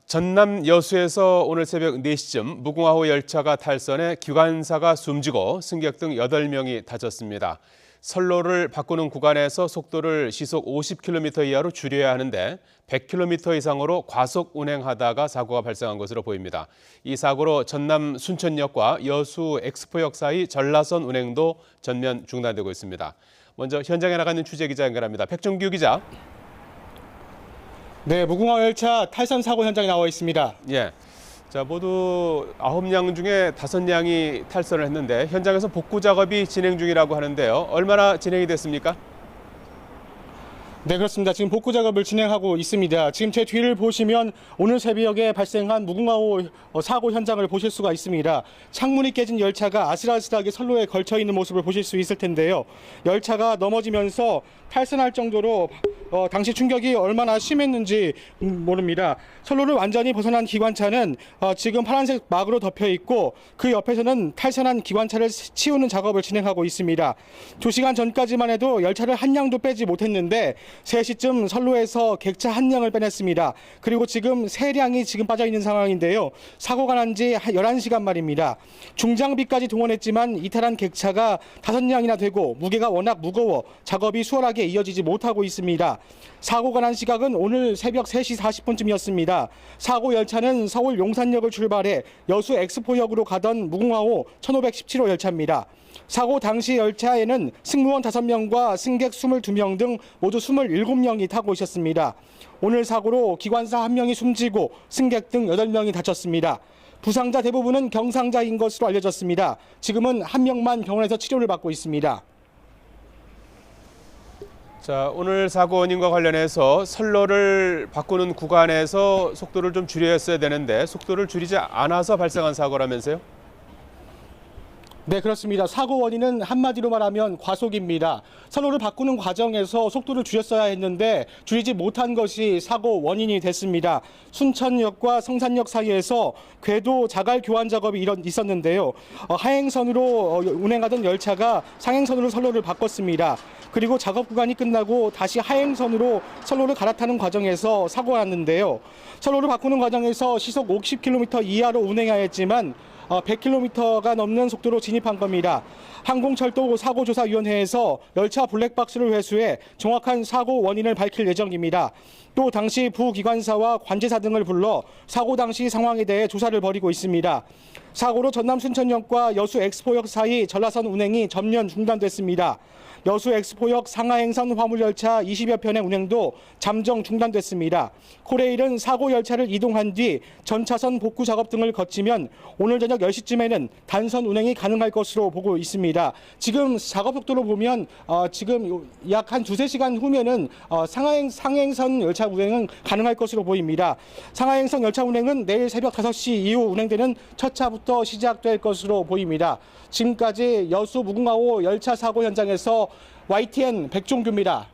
전남 여수에서 오늘 새벽 4시쯤 무궁화호 열차가 탈선해 기관사가 숨지고 승객 등 8명이 다쳤습니다. 선로를 바꾸는 구간에서 속도를 시속 50km 이하로 줄여야 하는데 100km 이상으로 과속 운행하다가 사고가 발생한 것으로 보입니다. 이 사고로 전남 순천역과 여수 엑스포역 사이 전라선 운행도 전면 중단되고 있습니다. 먼저 현장에 나가 있는 취재기자 연결합니다. 백정규 기자. 네, 무궁화 열차 탈선 사고 현장에 나와 있습니다. 예. 자, 모두 9량 중에 5량이 탈선을 했는데 현장에서 복구 작업이 진행 중이라고 하는데요. 얼마나 진행이 됐습니까? 네, 그렇습니다. 지금 복구 작업을 진행하고 있습니다. 지금 제 뒤를 보시면 오늘 새벽에 발생한 무궁화호 사고 현장을 보실 수가 있습니다. 창문이 깨진 열차가 아슬아슬하게 선로에 걸쳐 있는 모습을 보실 수 있을 텐데요. 열차가 넘어지면서 탈선할 정도로 당시 충격이 얼마나 심했는지 모릅니다. 선로를 완전히 벗어난 기관차는 지금 파란색 막으로 덮여 있고 그 옆에서는 탈선한 기관차를 치우는 작업을 진행하고 있습니다. 2시간 전까지만 해도 열차를 한 량도 빼지 못했는데 3시쯤 선로에서 객차 한 량을 빼냈습니다. 그리고 지금 3량이 지금 빠져 있는 상황인데요. 사고가 난 지 11시간 말입니다. 중장비까지 동원했지만 이탈한 객차가 5량이나 되고 무게가 워낙 무거워 작업이 수월하게 이어지지 못하고 있습니다. 사고가 난 시각은 오늘 새벽 3시 40분쯤이었습니다. 사고 열차는 서울 용산역을 출발해 여수 엑스포역으로 가던 무궁화호 1517호 열차입니다. 사고 당시 열차에는 승무원 5명과 승객 22명 등 모두 27명이 타고 있었습니다. 오늘 사고로 기관사 1명이 숨지고 승객 등 8명이 다쳤습니다. 부상자 대부분은 경상자인 것으로 알려졌습니다. 지금은 1명만 병원에서 치료를 받고 있습니다. 자, 오늘 사고 원인과 관련해서 선로를 바꾸는 구간에서 속도를 좀 줄였어야 되는데 속도를 줄이지 않아서 발생한 사고라면서요? 네, 그렇습니다. 사고 원인은 한마디로 말하면 과속입니다. 선로를 바꾸는 과정에서 속도를 줄였어야 했는데 줄이지 못한 것이 사고 원인이 됐습니다. 순천역과 성산역 사이에서 궤도 자갈 교환 작업이 있었는데요. 하행선으로 운행하던 열차가 상행선으로 선로를 바꿨습니다. 그리고 작업 구간이 끝나고 다시 하행선으로 선로를 갈아타는 과정에서 사고가 났는데요. 선로를 바꾸는 과정에서 시속 50km 이하로 운행해야 했지만 100km가 넘는 속도로 진입한 겁니다. 항공철도 사고조사위원회에서 열차 블랙박스를 회수해 정확한 사고 원인을 밝힐 예정입니다. 또 당시 부기관사와 관제사 등을 불러 사고 당시 상황에 대해 조사를 벌이고 있습니다. 사고로 전남 순천역과 여수 엑스포역 사이 전라선 운행이 전면 중단됐습니다. 여수 엑스포역 상하행선 화물열차 20여 편의 운행도 잠정 중단됐습니다. 코레일은 사고 열차를 이동한 뒤 전차선 복구 작업 등을 거치면 오늘 저녁 10시쯤에는 단선 운행이 가능할 것으로 보고 있습니다. 지금 작업 속도로 보면 지금 약 한 2-3시간 후면은 상행선 열차 운행은 가능할 것으로 보입니다. 상하행선 열차 운행은 내일 새벽 5시 이후 운행되는 첫 차부터 시작될 것으로 보입니다. 지금까지 여수 무궁화호 열차 사고 현장에서 YTN 백종규입니다.